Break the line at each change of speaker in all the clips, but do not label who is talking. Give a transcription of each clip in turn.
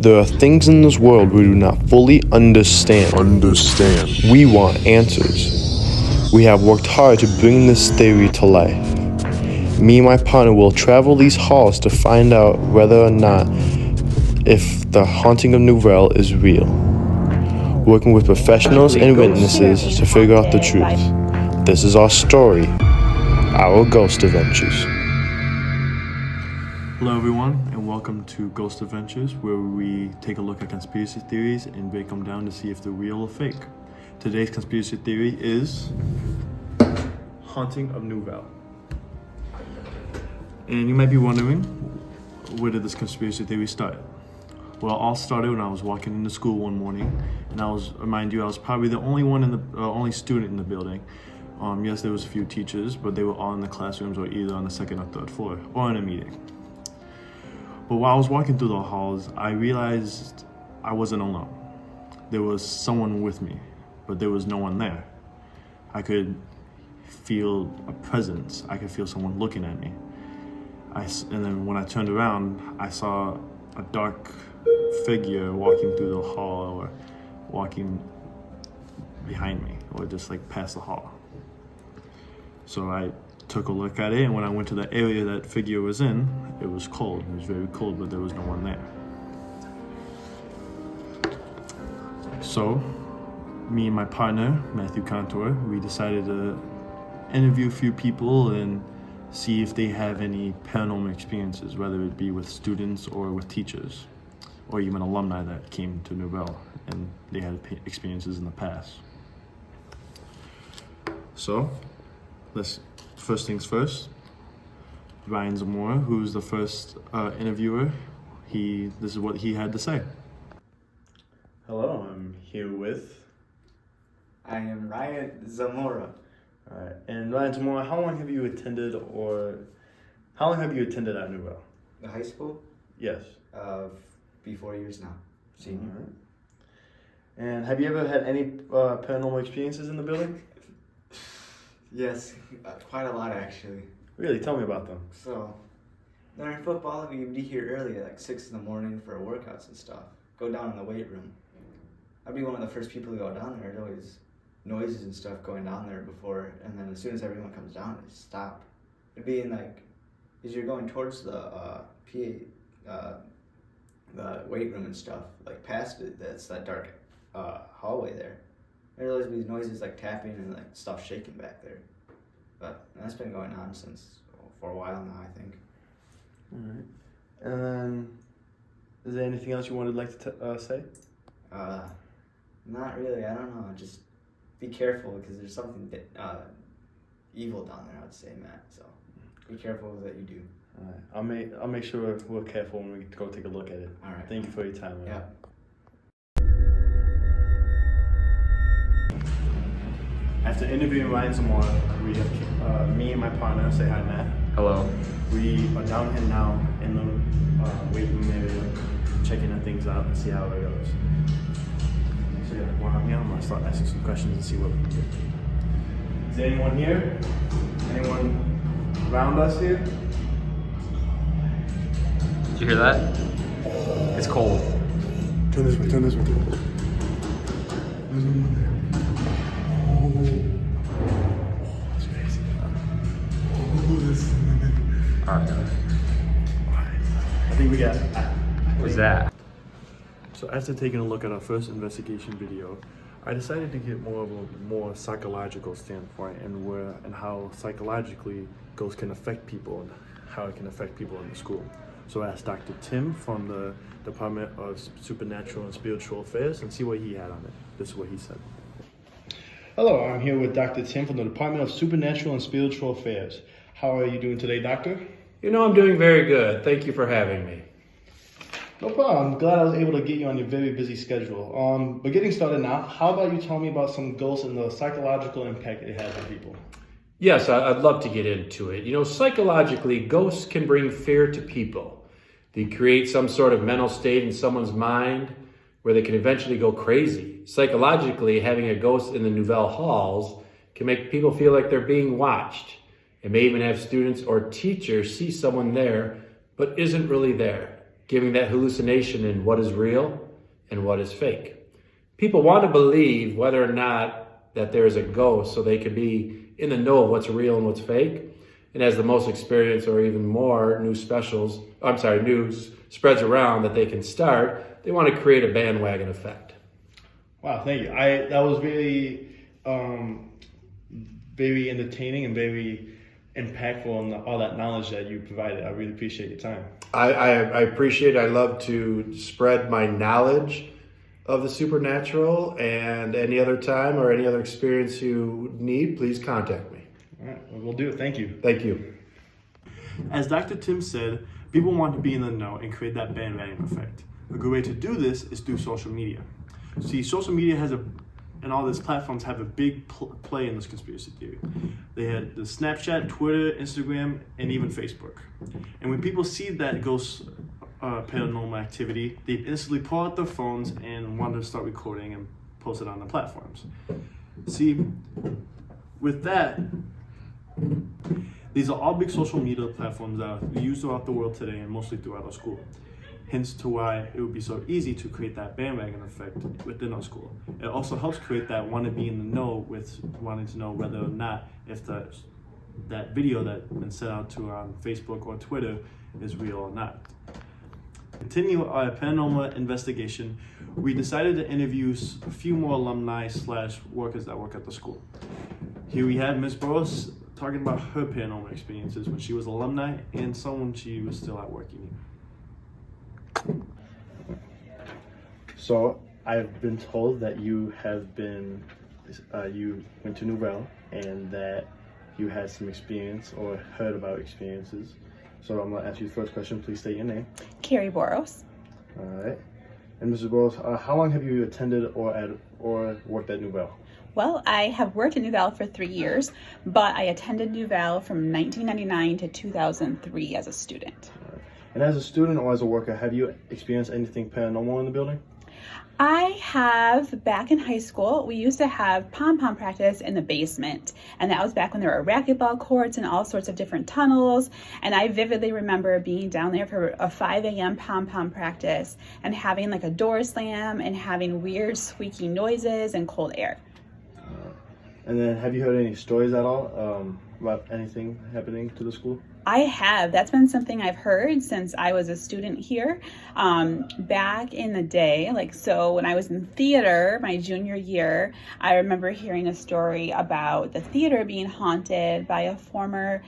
There are things in this world we do not fully understand. We want answers. We have worked hard to bring this theory to life. Me and my partner will travel these halls to find out whether or not if the haunting of Nouvel is real. Working with professionals and witnesses to figure out the truth. This is our story, our ghost adventures. Hello everyone, and welcome to Ghost Adventures, where we take a look at conspiracy theories and break them down to see if they're real or fake. Today's conspiracy theory is haunting of Nouvel. And you might be wondering, where did this conspiracy theory start? Well, it all started when I was walking into school one morning, and I was probably the only only student in the building. Yes, there was a few teachers, but they were all in the classrooms or either on the second or third floor or in a meeting. But while I was walking through the halls, I realized I wasn't alone. There was someone with me, but there was no one there. I could feel a presence. I could feel someone looking at me. And then when I turned around, I saw a dark figure walking through the hall or walking behind me or just like past the hall. So I took a look at it, and when I went to the area that figure was in, it was cold. It was very cold, but there was no one there. So me and my partner, Matthew Contour, we decided to interview a few people and see if they have any paranormal experiences, whether it be with students or with teachers, or even alumni that came to Nouvel and they had experiences in the past. So, first things first, Ryan Zamora, who's the first interviewer, this is what he had to say. Hello, I'm here with...
I am Ryan Zamora.
All right, and Ryan Zamora, how long have you attended at Nouvel?
The high school?
Yes.
Be 4 years now. Senior.
All right. And have you ever had any paranormal experiences in the building?
Yes, quite a lot actually.
Really? Tell me about them.
So, during football, we'd be here early at like 6 in the morning for workouts and stuff. Go down in the weight room. I'd be one of the first people to go down there. There's always noises and stuff going down there before, and then as soon as everyone comes down, it stop. It'd be in like, as you're going towards the the weight room and stuff, like past it, that's that dark hallway there. There'd always be noises like tapping and like stuff shaking back there. But that's been going on for a while now, I think.
All right. And then, is there anything else you would like to say?
Not really. I don't know. Just be careful because there's something evil down there, I would say, Matt. So be careful with what you do.
All right. I'll make sure we're careful when we go take a look at it.
All right.
Thank you for your time. Man.
Yeah.
After interviewing Ryan Zamora, we have me and my partner. Say hi, Matt.
Hello.
We are down here now in the weight room area, checking things out and see how it goes. So yeah, while I'm here, I'm gonna start asking some questions and see what we can do. Is there anyone here? Anyone around us here?
Did you hear that? It's cold.
Turn this way. There's no one there.
Alright.
I think we got.
What's that?
So after taking a look at our first investigation video, I decided to get more of a more psychological standpoint and how psychologically ghosts can affect people and how it can affect people in the school. So I asked Dr. Tim from the Department of Supernatural and Spiritual Affairs and see what he had on it. This is what he said. Hello, I'm here with Dr. Tim from the Department of Supernatural and Spiritual Affairs. How are you doing today, Doctor?
I'm doing very good. Thank you for having me.
No problem. I'm glad I was able to get you on your very busy schedule. But getting started now, how about you tell me about some ghosts and the psychological impact it has on people?
Yes, I'd love to get into it. Psychologically, ghosts can bring fear to people. They create some sort of mental state in someone's mind where they can eventually go crazy. Psychologically, having a ghost in the Nouvel halls can make people feel like they're being watched. It may even have students or teachers see someone there, but isn't really there. giving that hallucination in what is real and what is fake. People want to believe whether or not that there is a ghost so they can be in the know of what's real and what's fake. And as the most experience or even more news spreads around that they can start, they want to create a bandwagon effect.
Wow, thank you. That was very, very entertaining and very impactful, and all that knowledge that you provided. I really appreciate your time.
I appreciate it. I love to spread my knowledge of the supernatural, and any other time or any other experience you need, please contact me.
All right, well, we'll do it. Thank you.
Thank you.
As Dr. Tim said, people want to be in the know and create that bandwagon effect. A good way to do this is through social media. See, social media and all these platforms have a big play in this conspiracy theory. They had the Snapchat, Twitter, Instagram, and even Facebook. And when people see that ghost paranormal activity, they instantly pull out their phones and want to start recording and post it on the platforms. See, with that, these are all big social media platforms that are used throughout the world today and mostly throughout our school. Hence to why it would be so easy to create that bandwagon effect within our school. It also helps create that want to be in the know with wanting to know whether or not if that video that's been sent out to on Facebook or Twitter is real or not. Continue our paranormal investigation, we decided to interview a few more alumni / workers that work at the school. Here we have Ms. Burrows talking about her paranormal experiences when she was alumni and some when she was still at work union. So I've been told that you went to Nouvel and that you had some experience or heard about experiences. So I'm gonna ask you the first question. Please state your name.
Carrie Boros.
All right. And Mrs. Burrows, how long have you attended or worked at Nouvel?
Well, I have worked at Nouvel for 3 years, but I attended Nouvel from 1999 to 2003 as a student.
All right. And as a student or as a worker, have you experienced anything paranormal in the building?
I have, back in high school, we used to have pom-pom practice in the basement. And that was back when there were racquetball courts and all sorts of different tunnels. And I vividly remember being down there for a 5 a.m. pom-pom practice and having like a door slam and having weird squeaky noises and cold air.
And then have you heard any stories at all about anything happening to the school?
I have. That's been something I've heard since I was a student here. Back in the day, so when I was in theater, my junior year, I remember hearing a story about the theater being haunted by a former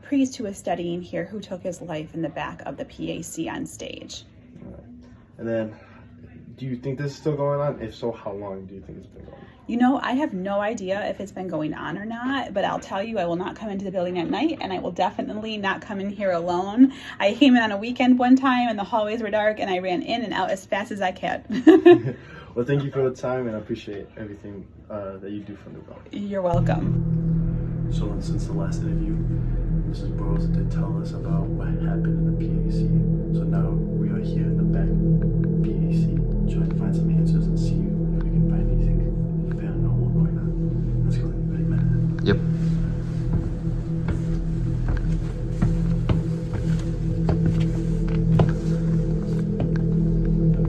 priest who was studying here who took his life in the back of the PAC on stage.
All right. And then, do you think this is still going on? If so, how long do you think it's been going on?
You know, I have no idea if it's been going on or not, but I'll tell you, I will not come into the building at night, and I will definitely not come in here alone. I came in on a weekend one time, and the hallways were dark, and I ran in and out as fast as I can.
Well, thank you for the time, and I appreciate everything that you do for Nouvel.
You're welcome.
So, since the last interview, Mrs. Burrows did tell us about what happened in the PAC. So now we are here in the back PAC, trying to find some answers and see if we can find anything paranormal going on. Let's go. Ready, man?
Yep.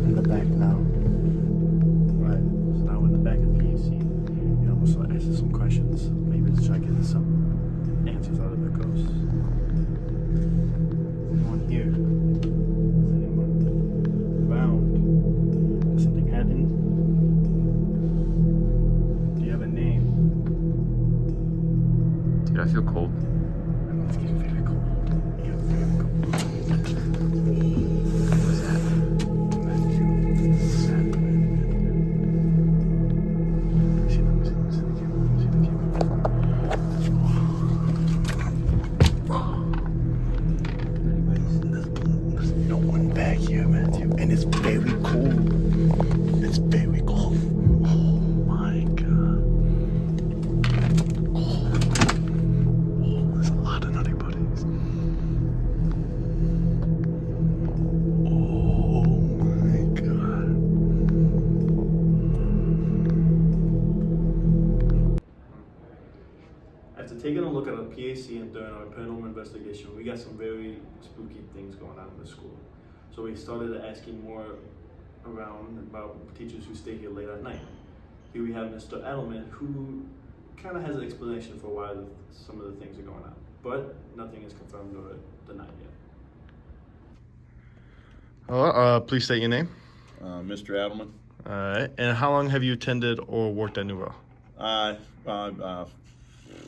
In the back now. Right. So now we're in the back of the PAC. You know, so I asked some questions, maybe to try to get some answers out of the ghosts. Anyone here? Is anyone around? Has something happened? Do you have a name?
Dude, I feel cold.
It's getting very cold. Yeah, very cold.
What was that?
Matthew. Sad. Let me see the camera. Let me see the camera. There's no one back here, Matthew. And it's very cold. It's very cold. Oh my god. Oh, there's a lot of nutty buddies. Oh my god. After taking a look at our PAC and during our paranormal investigation, we got some very spooky things going on in the school. So we started asking more around about teachers who stay here late at night. Here we have Mr. Edelman, who kind of has an explanation for why some of the things are going on, but nothing is confirmed or denied yet. Hello, please state your name.
Mr. Adelman.
All right, and how long have you attended or worked at Nouvel?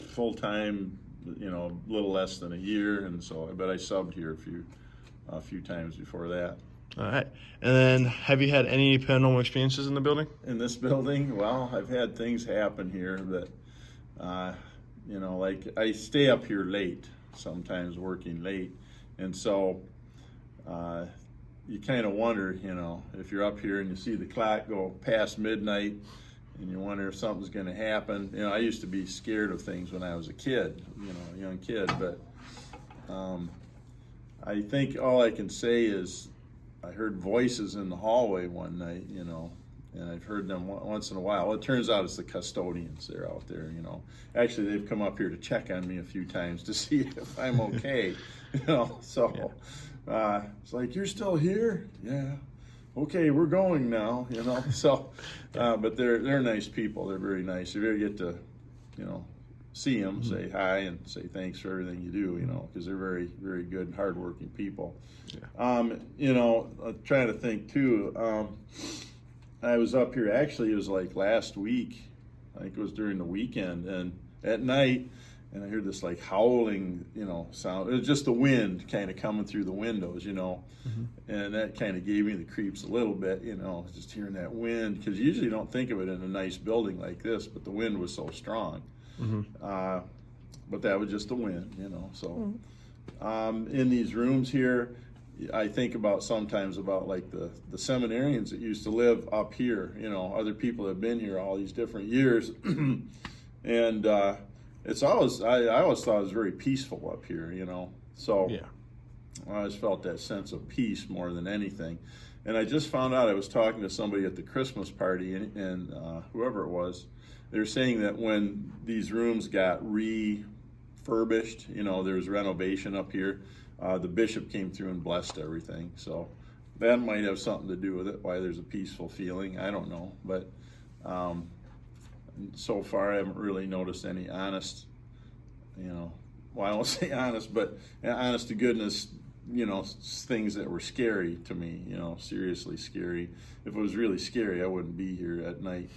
Full time, a little less than a year, and so but I subbed here a few times before that.
All right, and then have you had any paranormal experiences in the building?
In this building, well, I've had things happen here that, like I stay up here late, sometimes working late, and so you kind of wonder, if you're up here and you see the clock go past midnight, and you wonder if something's going to happen. I used to be scared of things when I was a kid, a young kid, but I think all I can say is I heard voices in the hallway one night, and I've heard them once in a while. Well, it turns out it's the custodians. They're out there, Actually, they've come up here to check on me a few times to see if I'm okay, so it's like, you're still here? Yeah. Okay, we're going now, so, but they're nice people. They're very nice. If you ever get to, see them, say hi and say thanks for everything you do, because they're very, very good and hardworking people. Yeah. I'm trying to think too. I was up here, actually, it was like last week. I think it was during the weekend, and at night, and I heard this like howling, sound. It was just the wind kind of coming through the windows, and that kind of gave me the creeps a little bit, just hearing that wind, because you usually don't think of it in a nice building like this, but the wind was so strong. But that was just the wind, so. In these rooms here, I think sometimes about like the seminarians that used to live up here, other people have been here all these different years, and it's always, I always thought it was very peaceful up here, so yeah. I always felt that sense of peace more than anything. And I just found out, I was talking to somebody at the Christmas party, and whoever it was, they're saying that when these rooms got refurbished, there was renovation up here, the bishop came through and blessed everything. So that might have something to do with it, why there's a peaceful feeling. I don't know, but so far I haven't really noticed any honest, well, I won't say honest, but honest to goodness, things that were scary to me, seriously scary. If it was really scary, I wouldn't be here at night.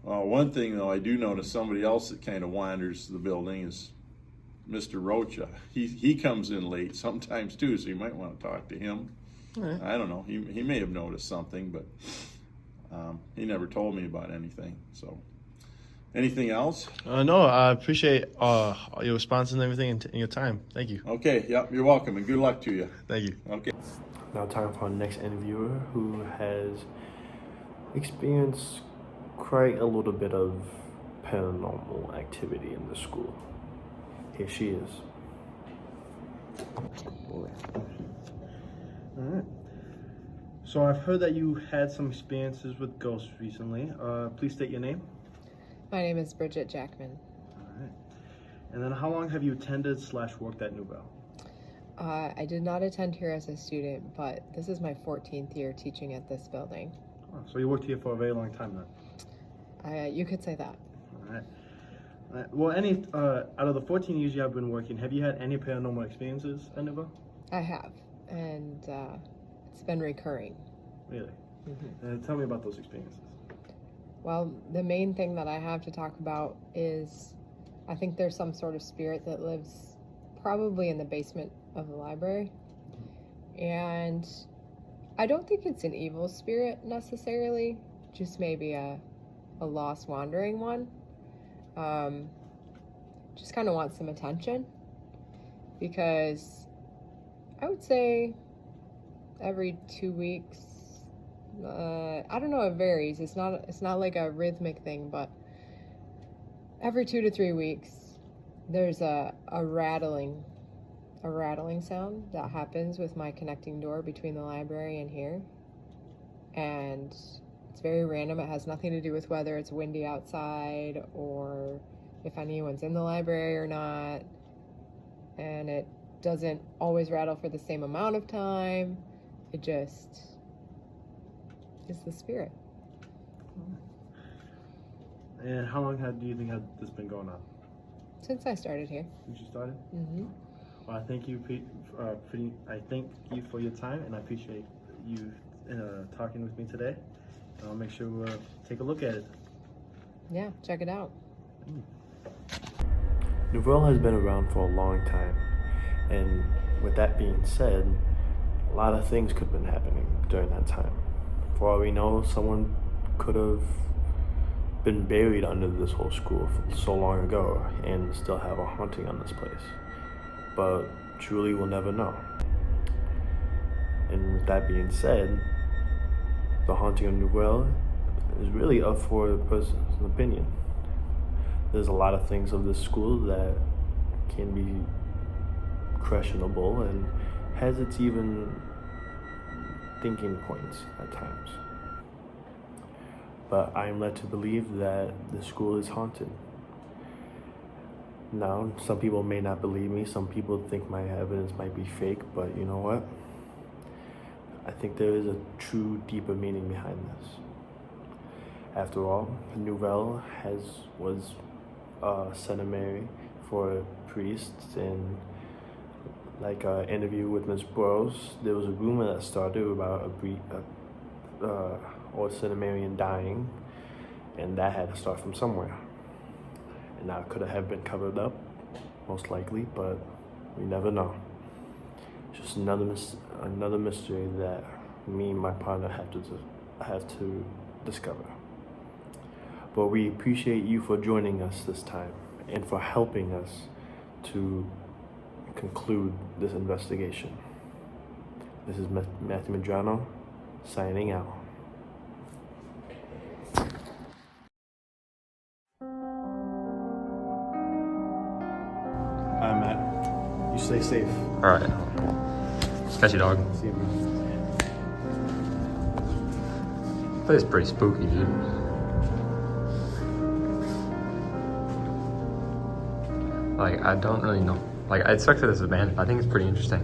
One thing, though, I do notice somebody else that kind of wanders the building is Mr. Rocha. He comes in late sometimes, too, so you might want to talk to him. Right. I don't know. He may have noticed something, but he never told me about anything. So, anything else?
No, I appreciate your responses and everything and your time. Thank you.
Okay, yep, you're welcome, and good luck to you.
Thank you.
Okay.
Now time for our next interviewer, who has experienced quite a little bit of paranormal activity in the school. Here she is. All right. So I've heard that you had some experiences with ghosts recently. Please state your name.
My name is Bridget Jackman.
All right. And then how long have you attended / worked at Nouvel?
I did not attend here as a student, but this is my 14th year teaching at this building.
Oh, so you worked here for a very long time then?
You could say that.
All right. Well, out of the 14 years you have been working, have you had any paranormal experiences at Nouvel?
I have, and it's been recurring.
Really? Mm-hmm. Tell me about those experiences.
Well, the main thing that I have to talk about is I think there's some sort of spirit that lives probably in the basement of the library. And I don't think it's an evil spirit necessarily, just maybe a lost wandering one. Just kind of wants some attention, because I would say every 2 weeks, I don't know, it varies. It's not like a rhythmic thing, but every 2 to 3 weeks there's a rattling sound that happens with my connecting door between the library and here, and it's very random. It has nothing to do with whether it's windy outside or if anyone's in the library or not, and it doesn't always rattle for the same amount of time. It just is the spirit.
And how long do you think had this been going on?
Since I started here.
Since you started?
Mm-hmm.
Well, I thank you for your time, and I appreciate you talking with me today. And I'll make sure we'll take a look at it.
Yeah, check it out.
Nouvel has been around for a long time, and with that being said, a lot of things could have been happening during that time. For all we know, someone could have been buried under this whole school so long ago and still have a haunting on this place. But truly we'll never know. And with that being said, the haunting of Nouvel is really up for a person's opinion. There's a lot of things of this school that can be questionable and has its even thinking points at times. But I am led to believe that the school is haunted. Now, some people may not believe me, some people think my evidence might be fake, but you know what? I think there is a true, deeper meaning behind this. After all, Nouvel was a seminary for priests, and like an interview with Ms. Burroughs, there was a rumor that started about or seminarian dying, and that had to start from somewhere. And now it could have been covered up, most likely, but we never know. It's just another mystery that me and my partner have to discover. But we appreciate you for joining us this time and for helping us to conclude this investigation. This is Matthew Medrano signing out. Hi, Matt. You stay safe.
All right. Catch you, dog.
See you, man.
Place is pretty spooky, dude. Like, I don't really know. Like, it sucks that it's abandoned. I think it's pretty interesting.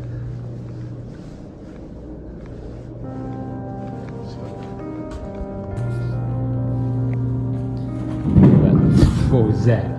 What was that?